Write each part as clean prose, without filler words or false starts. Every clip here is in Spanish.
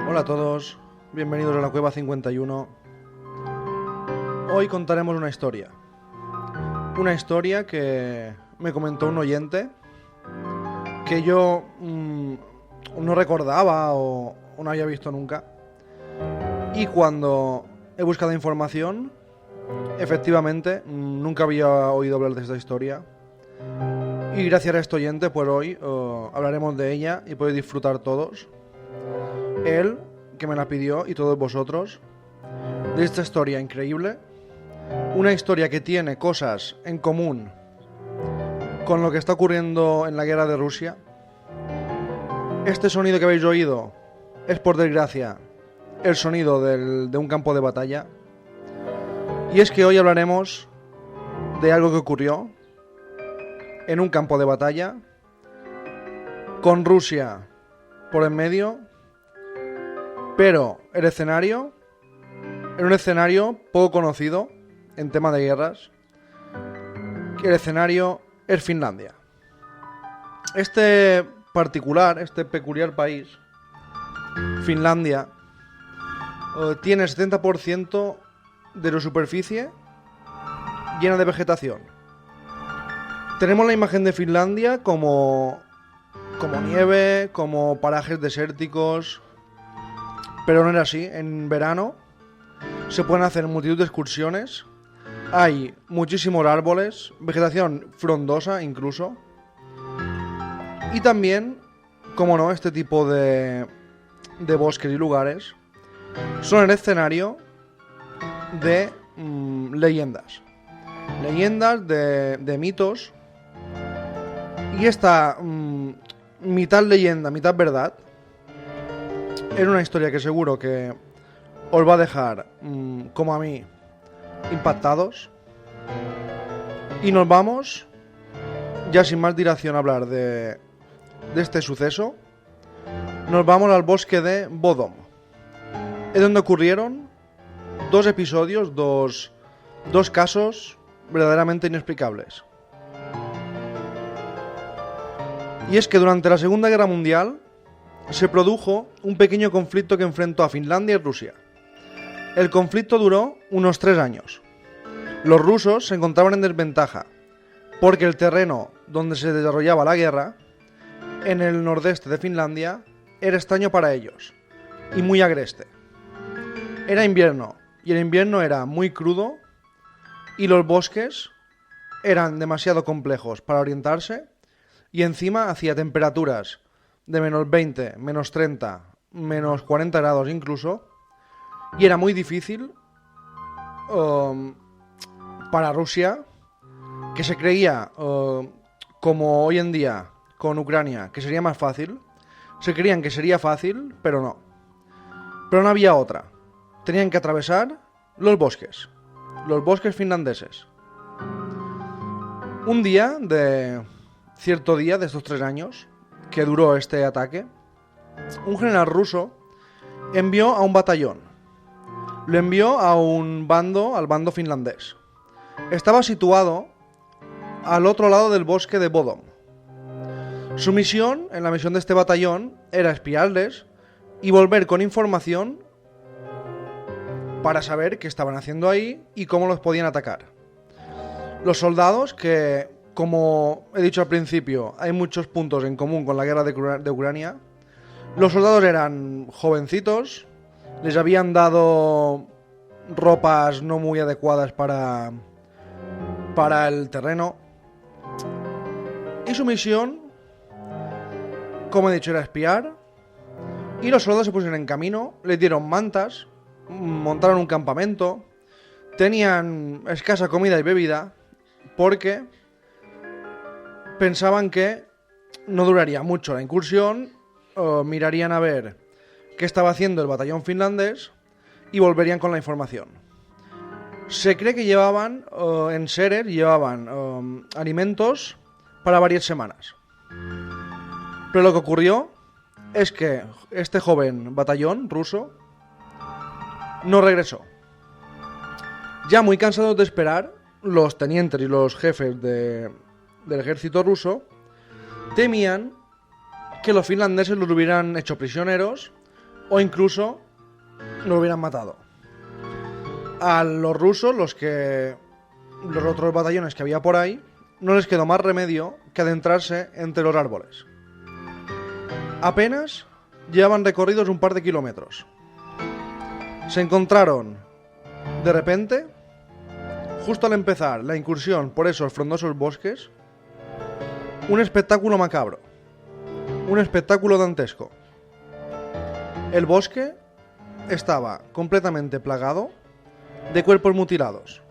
Hola a todos, bienvenidos a la Cueva 51. Hoy contaremos una historia. Una historia que me comentó un oyente que yo no recordaba o no había visto nunca. Y cuando he buscado información, efectivamente, nunca había oído hablar de esta historia. Y gracias a este oyente, pues hoy hablaremos de ella y podéis disfrutar todos. Él, que me la pidió, y todos vosotros, de esta historia increíble. Una historia que tiene cosas en común con lo que está ocurriendo en la guerra de Rusia. Este sonido que habéis oído es, por desgracia, el sonido de un campo de batalla. Y es que hoy hablaremos de algo que ocurrió en un campo de batalla, con Rusia por en medio. Pero el escenario era un escenario poco conocido en tema de guerras. El escenario es Finlandia. Este peculiar país, Finlandia, tiene el 70% de la superficie llena de vegetación. Tenemos la imagen de Finlandia como nieve, como parajes desérticos. Pero no era así. En verano se pueden hacer multitud de excursiones. Hay muchísimos árboles, vegetación frondosa incluso. Y también, como no, este tipo de bosques y lugares son el escenario de leyendas. Leyendas de mitos. Y esta mitad leyenda, mitad verdad, era una historia que seguro que os va a dejar, como a mí, impactados. Y nos vamos, ya sin más dilación, a hablar de este suceso. Nos vamos al bosque de Bodom. Es donde ocurrieron dos episodios, dos casos verdaderamente inexplicables. Y es que durante la Segunda Guerra Mundial se produjo un pequeño conflicto que enfrentó a Finlandia y Rusia. El conflicto duró unos 3 años. Los rusos se encontraban en desventaja, porque el terreno donde se desarrollaba la guerra, en el nordeste de Finlandia, era extraño para ellos, y muy agreste. Era invierno, y el invierno era muy crudo, y los bosques eran demasiado complejos para orientarse, y encima hacía temperaturas de menos 20, menos 30, menos 40 grados incluso, y era muy difícil para Rusia, que se creía, como hoy en día con Ucrania, que sería más fácil. Se creían que sería fácil, pero no había otra. Tenían que atravesar los bosques finlandeses. Un día, cierto día de estos 3 años que duró este ataque, un general ruso envió a un batallón. Lo envió al bando finlandés. Estaba situado al otro lado del bosque de Bodom. Su misión, en la misión de este batallón, era espiarles y volver con información para saber qué estaban haciendo ahí y cómo los podían atacar. Los soldados, que, como he dicho al principio, hay muchos puntos en común con la guerra de Ucrania. Los soldados eran jovencitos, les habían dado ropas no muy adecuadas para el terreno. Y su misión, como he dicho, era espiar. Y los soldados se pusieron en camino, les dieron mantas, montaron un campamento, tenían escasa comida y bebida, porque pensaban que no duraría mucho la incursión, mirarían a ver qué estaba haciendo el batallón finlandés y volverían con la información. Se cree que llevaban, en seres, alimentos para varias semanas. Pero lo que ocurrió es que este joven batallón ruso no regresó. Ya muy cansados de esperar, los tenientes y los jefes del ejército ruso temían que los finlandeses los hubieran hecho prisioneros o incluso los hubieran matado. A los rusos, los otros batallones que había por ahí, no les quedó más remedio que adentrarse entre los árboles. Apenas llevaban recorridos un par de kilómetros. Se encontraron, de repente, justo al empezar la incursión por esos frondosos bosques, un espectáculo macabro, un espectáculo dantesco. El bosque estaba completamente plagado de cuerpos mutilados,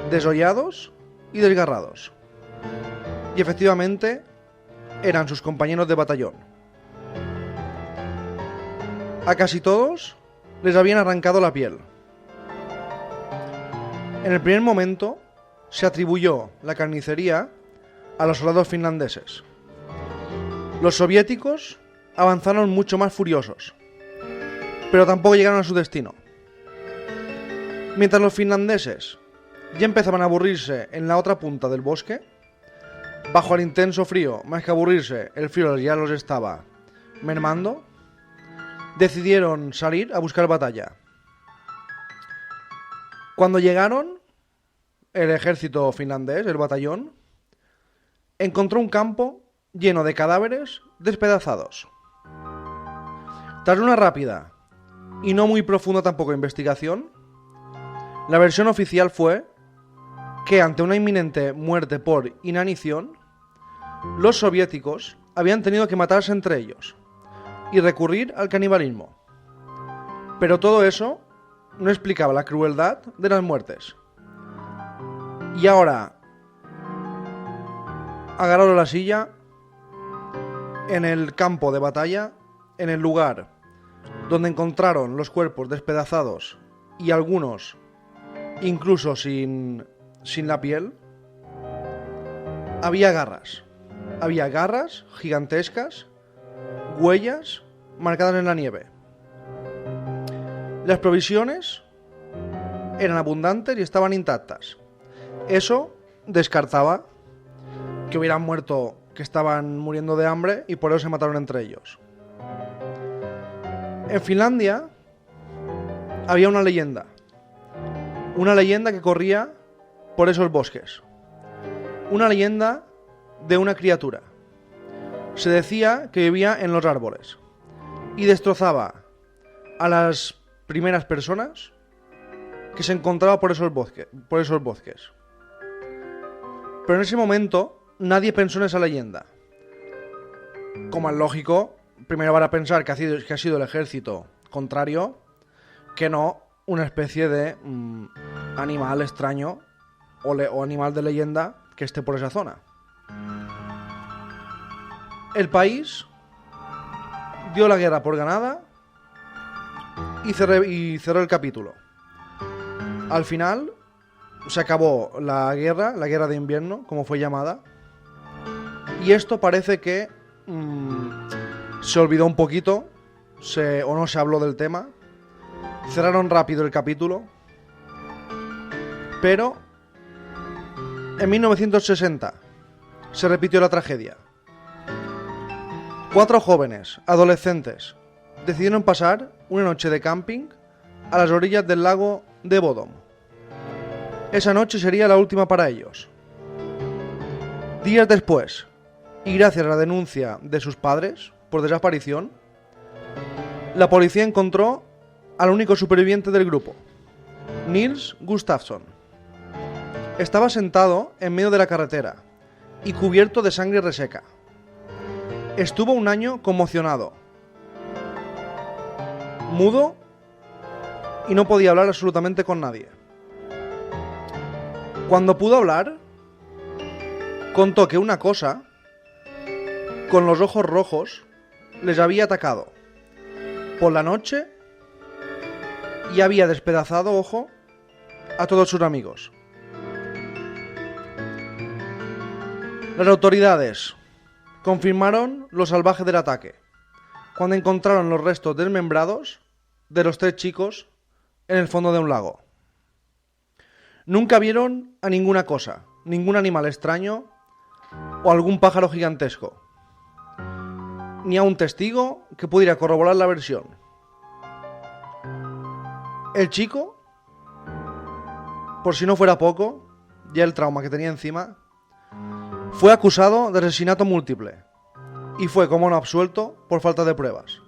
desollados y desgarrados. Y efectivamente eran sus compañeros de batallón. A casi todos les habían arrancado la piel. En el primer momento se atribuyó la carnicería a los soldados finlandeses. Los soviéticos avanzaron mucho más furiosos, pero tampoco llegaron a su destino. Mientras los finlandeses ya empezaban a aburrirse en la otra punta del bosque, bajo el intenso frío, más que aburrirse, el frío ya los estaba mermando, decidieron salir a buscar batalla. Cuando llegaron, el ejército finlandés, el batallón, encontró un campo lleno de cadáveres despedazados. Tras una rápida y no muy profunda tampoco investigación, la versión oficial fue que ante una inminente muerte por inanición, los soviéticos habían tenido que matarse entre ellos y recurrir al canibalismo. Pero todo eso no explicaba la crueldad de las muertes. Y ahora, agarraron la silla, en el campo de batalla, en el lugar donde encontraron los cuerpos despedazados y algunos incluso sin la piel, había garras. Había garras gigantescas, huellas marcadas en la nieve. Las provisiones eran abundantes y estaban intactas. Eso descartaba que hubieran muerto, que estaban muriendo de hambre y por eso se mataron entre ellos. En Finlandia había una leyenda que corría por esos bosques. Una leyenda de una criatura. Se decía que vivía en los árboles y destrozaba a las primeras personas que se encontraba por esos bosques. Pero en ese momento nadie pensó en esa leyenda. Como es lógico, primero van a pensar que ha sido el ejército contrario, que no una especie de animal extraño o animal de leyenda que esté por esa zona. El país dio la guerra por ganada y cerró el capítulo. Al final se acabó la guerra de invierno, como fue llamada, y esto parece que se olvidó un poquito, o no se habló del tema. Cerraron rápido el capítulo, pero en 1960 se repitió la tragedia. 4 jóvenes, adolescentes, decidieron pasar una noche de camping a las orillas del lago de Bodom. Esa noche sería la última para ellos. Días después, y gracias a la denuncia de sus padres por desaparición, la policía encontró al único superviviente del grupo, Nils Gustafsson. Estaba sentado en medio de la carretera y cubierto de sangre reseca. Estuvo un año conmocionado, mudo y no podía hablar absolutamente con nadie. Cuando pudo hablar, contó que una cosa, con los ojos rojos, les había atacado por la noche y había despedazado, ojo, a todos sus amigos. Las autoridades confirmaron lo salvaje del ataque cuando encontraron los restos desmembrados de los 3 chicos en el fondo de un lago. Nunca vieron a ninguna cosa, ningún animal extraño o algún pájaro gigantesco, ni a un testigo que pudiera corroborar la versión. El chico, por si no fuera poco, ya el trauma que tenía encima, fue acusado de asesinato múltiple y fue, como no, absuelto por falta de pruebas.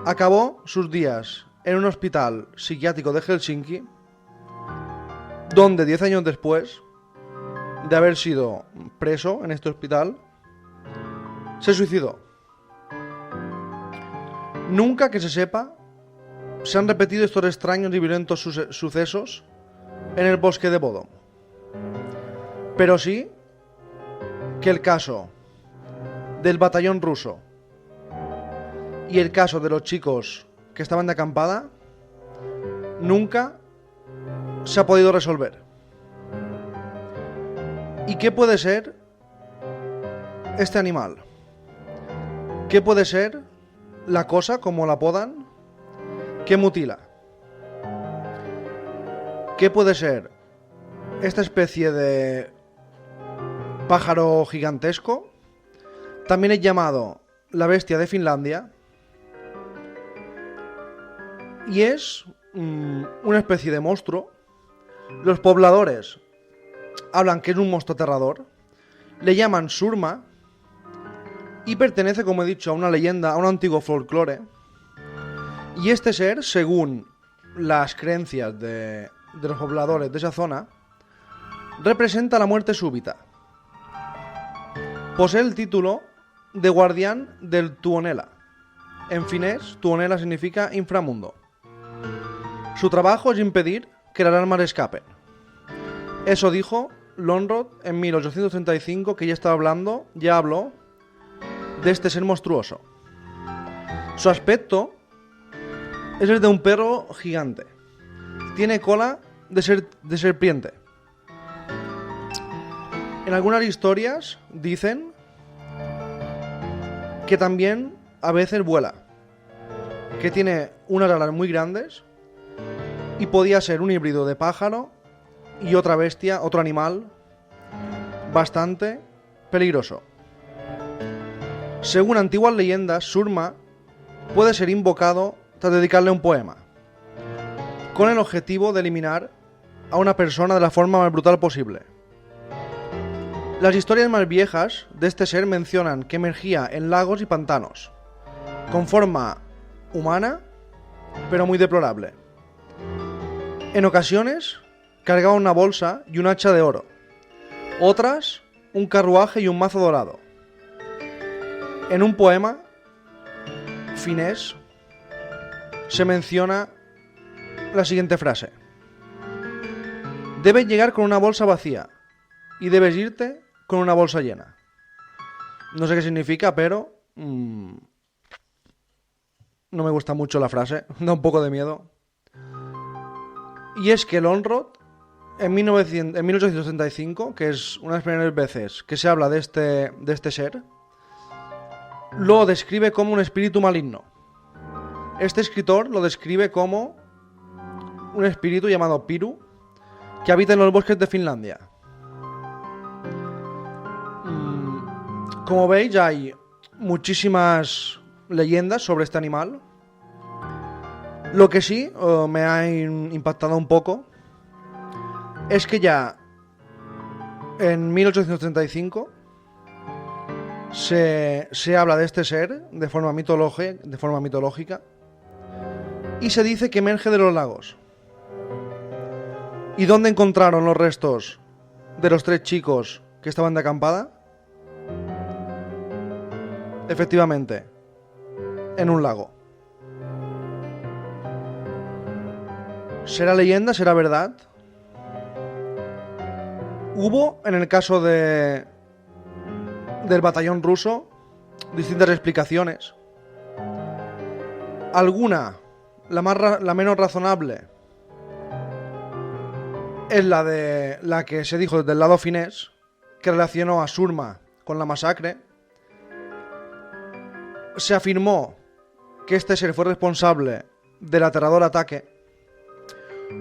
Acabó sus días en un hospital psiquiátrico de Helsinki, donde 10 años después de haber sido preso en este hospital, se suicidó. Nunca que se sepa se han repetido estos extraños y violentos sucesos en el bosque de Bodom. Pero sí que el caso del batallón ruso y el caso de los chicos que estaban de acampada nunca se ha podido resolver. ¿Y qué puede ser este animal? ¿Qué puede ser la cosa, como la apodan, que mutila? ¿Qué puede ser esta especie de pájaro gigantesco? También es llamado la bestia de Finlandia. Y es una especie de monstruo. Los pobladores hablan que es un monstruo aterrador. Le llaman Surma. Y pertenece, como he dicho, a una leyenda, a un antiguo folclore. Y este ser, según las creencias de los pobladores de esa zona, representa la muerte súbita. Posee el título de guardián del Tuonela. En finés, Tuonela significa inframundo. Su trabajo es impedir que las almas escapen. Eso dijo Lonrod en 1835, que ya habló de este ser monstruoso. Su aspecto es el de un perro gigante. Tiene cola de serpiente. En algunas historias dicen que también a veces vuela, que tiene unas alas muy grandes y podía ser un híbrido de pájaro y otra bestia, otro animal bastante peligroso. Según antiguas leyendas, Surma puede ser invocado tras dedicarle un poema, con el objetivo de eliminar a una persona de la forma más brutal posible. Las historias más viejas de este ser mencionan que emergía en lagos y pantanos, con forma humana, pero muy deplorable. En ocasiones cargaba una bolsa y un hacha de oro, otras un carruaje y un mazo dorado. En un poema finés se menciona la siguiente frase: debes llegar con una bolsa vacía y debes irte con una bolsa llena. No sé qué significa, pero no me gusta mucho la frase, da un poco de miedo. Y es que Lonrod, en 1865, que es una de las primeras veces que se habla de este ser, lo describe como un espíritu maligno. Este escritor lo describe como un espíritu llamado Piru, que habita en los bosques de Finlandia. Como veis, hay muchísimas leyendas sobre este animal. Lo que sí me ha impactado un poco es que ya en 1835 se habla de este ser de forma mitológica y se dice que emerge de los lagos. ¿Y dónde encontraron los restos de los 3 chicos que estaban de acampada? Efectivamente, en un lago. ¿Será leyenda? ¿Será verdad? Hubo, en el caso del batallón ruso, distintas explicaciones. Alguna, la menos razonable, es la que se dijo desde el lado finés, que relacionó a Surma con la masacre. Se afirmó que este ser fue responsable del aterrador ataque.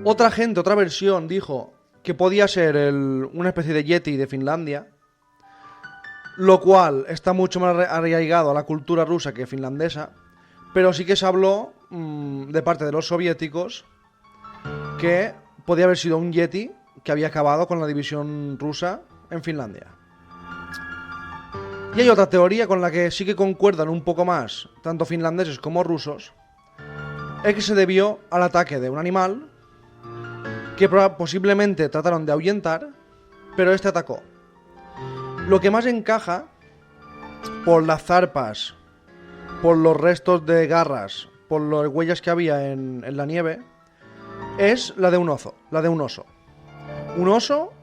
Otra versión dijo que podía ser una especie de Yeti de Finlandia, lo cual está mucho más arraigado a la cultura rusa que finlandesa, pero sí que se habló de parte de los soviéticos que podía haber sido un Yeti que había acabado con la división rusa en Finlandia. Y hay otra teoría con la que sí que concuerdan un poco más, tanto finlandeses como rusos, es que se debió al ataque de un animal que posiblemente trataron de ahuyentar, pero este atacó. Lo que más encaja, por las zarpas, por los restos de garras, por las huellas que había en la nieve, es la de un oso. Un oso,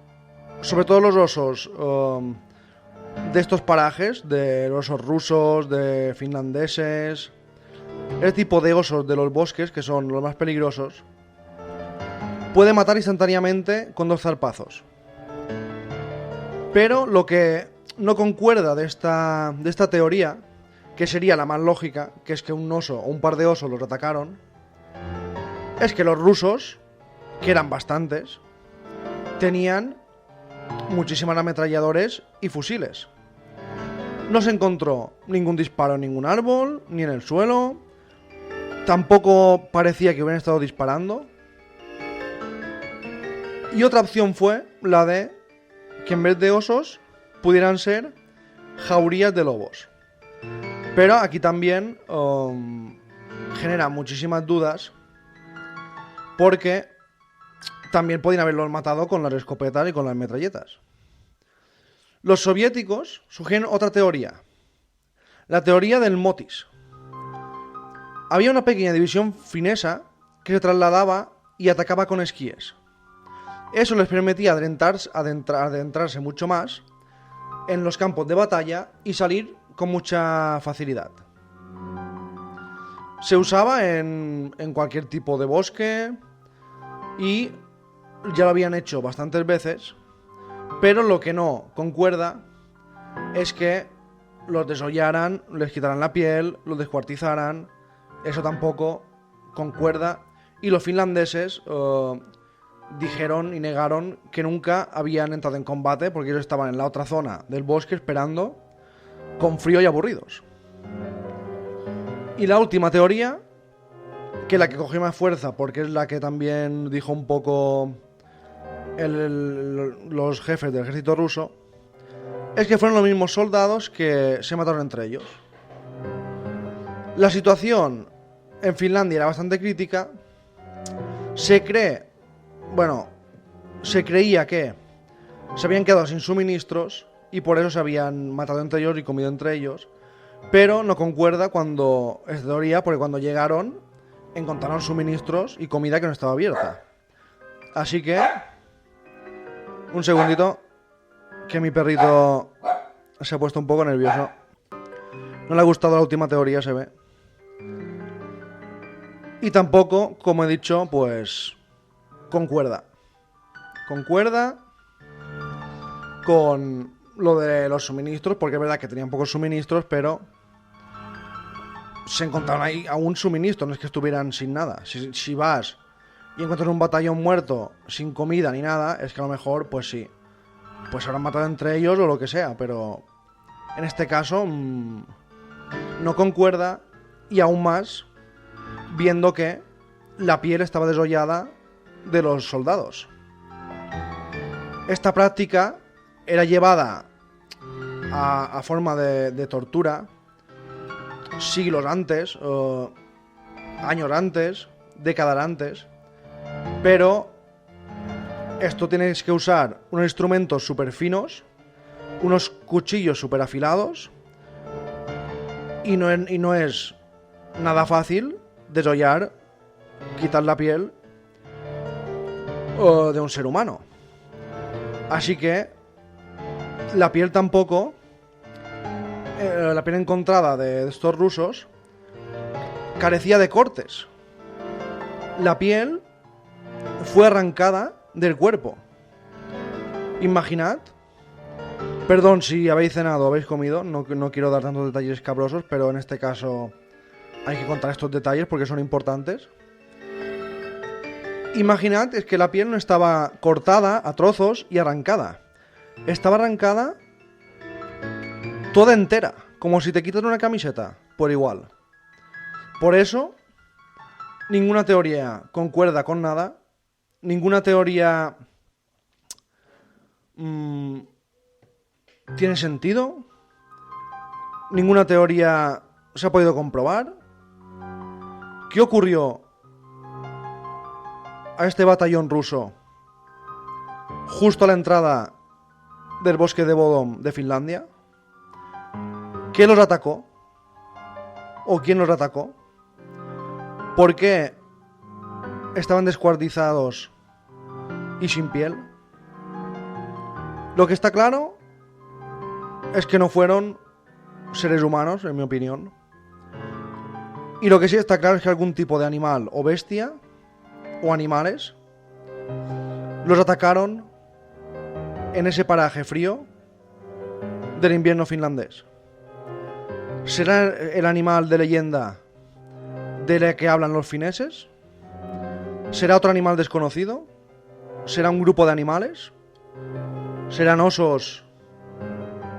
sobre todo los osos de estos parajes, de los osos rusos, de finlandeses, el tipo de osos de los bosques, que son los más peligrosos, puede matar instantáneamente con 2 zarpazos. Pero lo que no concuerda de esta teoría, que sería la más lógica, que es que un oso o un par de osos los atacaron, es que los rusos, que eran bastantes, tenían muchísimos ametralladores y fusiles. No se encontró ningún disparo en ningún árbol, ni en el suelo. Tampoco parecía que hubieran estado disparando. Y otra opción fue la de que en vez de osos pudieran ser jaurías de lobos. Pero aquí también genera muchísimas dudas, porque también podían haberlos matado con las escopetas y con las metralletas. Los soviéticos sugieren otra teoría, la teoría del motis. Había una pequeña división finesa que se trasladaba y atacaba con esquíes. Eso les permitía adentrarse mucho más en los campos de batalla y salir con mucha facilidad. Se usaba en cualquier tipo de bosque y ya lo habían hecho bastantes veces, pero lo que no concuerda es que los desollaran, les quitaran la piel, los descuartizaran. Eso tampoco concuerda, y los finlandeses dijeron y negaron que nunca habían entrado en combate, porque ellos estaban en la otra zona del bosque esperando, con frío y aburridos. Y la última teoría, que la que cogió más fuerza, porque es la que también dijo un poco los jefes del ejército ruso, es que fueron los mismos soldados que se mataron entre ellos. La situación en Finlandia era bastante crítica. Se creía que se habían quedado sin suministros y por eso se habían matado entre ellos y comido entre ellos. Pero no concuerda esta teoría, porque cuando llegaron encontraron suministros y comida que no estaba abierta. Así que, un segundito, que mi perrito se ha puesto un poco nervioso. No le ha gustado la última teoría, se ve. Y tampoco, como he dicho, pues concuerda con lo de los suministros, porque es verdad que tenían pocos suministros, pero se encontraron ahí aún suministros, no es que estuvieran sin nada. Si vas y encuentras un batallón muerto sin comida ni nada, es que a lo mejor, pues sí, pues habrán matado entre ellos o lo que sea, pero en este caso no concuerda, y aún más viendo que la piel estaba desollada de los soldados. Esta práctica era llevada a forma de tortura siglos antes, años antes, décadas antes, pero esto tienes que usar unos instrumentos súper finos, unos cuchillos súper afilados, y no es nada fácil desollar, quitar la piel de un ser humano. Así que la piel tampoco, la piel encontrada de estos rusos, carecía de cortes. La piel fue arrancada del cuerpo. Imaginad Perdón si habéis cenado o habéis comido, no quiero dar tantos detalles escabrosos, pero en este caso hay que contar estos detalles porque son importantes. Imaginad, es que la piel no estaba cortada a trozos y arrancada. Estaba arrancada toda entera, como si te quitas una camiseta, por igual. Por eso, ninguna teoría concuerda con nada, ninguna teoría tiene sentido, ninguna teoría se ha podido comprobar. ¿Qué ocurrió a este batallón ruso justo a la entrada del bosque de Bodom de Finlandia? ¿Qué los atacó? ¿O quién los atacó? ¿Por qué estaban descuartizados y sin piel? Lo que está claro es que no fueron seres humanos, en mi opinión. Y lo que sí está claro es que algún tipo de animal o bestia o animales los atacaron en ese paraje frío del invierno finlandés. ¿Será el animal de leyenda de la que hablan los fineses? ¿Será otro animal desconocido? ¿Será un grupo de animales? ¿Serán osos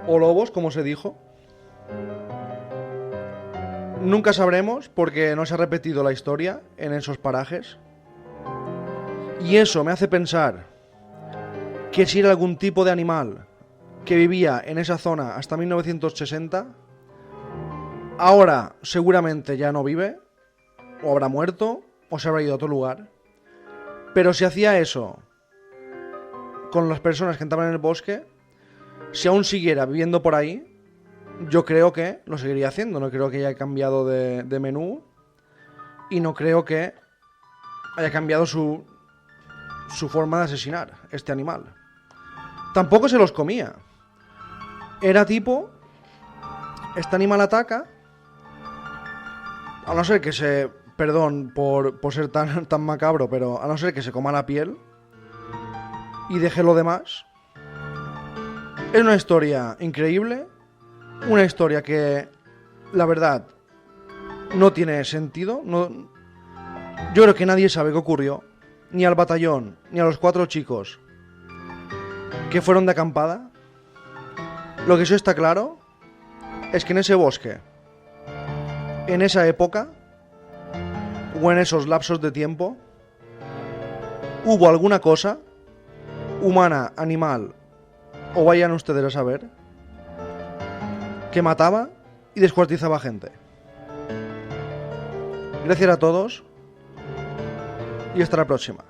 o lobos, como se dijo? Nunca sabremos porque no se ha repetido la historia en esos parajes. Y eso me hace pensar que si era algún tipo de animal que vivía en esa zona hasta 1960, ahora seguramente ya no vive, o habrá muerto, o se habrá ido a otro lugar. Pero si hacía eso con las personas que entraban en el bosque, si aún siguiera viviendo por ahí, yo creo que lo seguiría haciendo. No creo que haya cambiado de menú y no creo que haya cambiado su forma de asesinar este animal. Tampoco se los comía. Era tipo, este animal ataca, a no ser que se... Perdón por ser tan macabro, pero a no ser que se coma la piel y deje lo demás. Es una historia increíble, una historia que, la verdad, no tiene sentido. Yo creo que nadie sabe qué ocurrió, ni al batallón, ni a los 4 chicos que fueron de acampada. Lo que sí está claro es que en ese bosque, en esa época, o en esos lapsos de tiempo, hubo alguna cosa, humana, animal, o vayan ustedes a saber, que mataba y descuartizaba gente. Gracias a todos y hasta la próxima.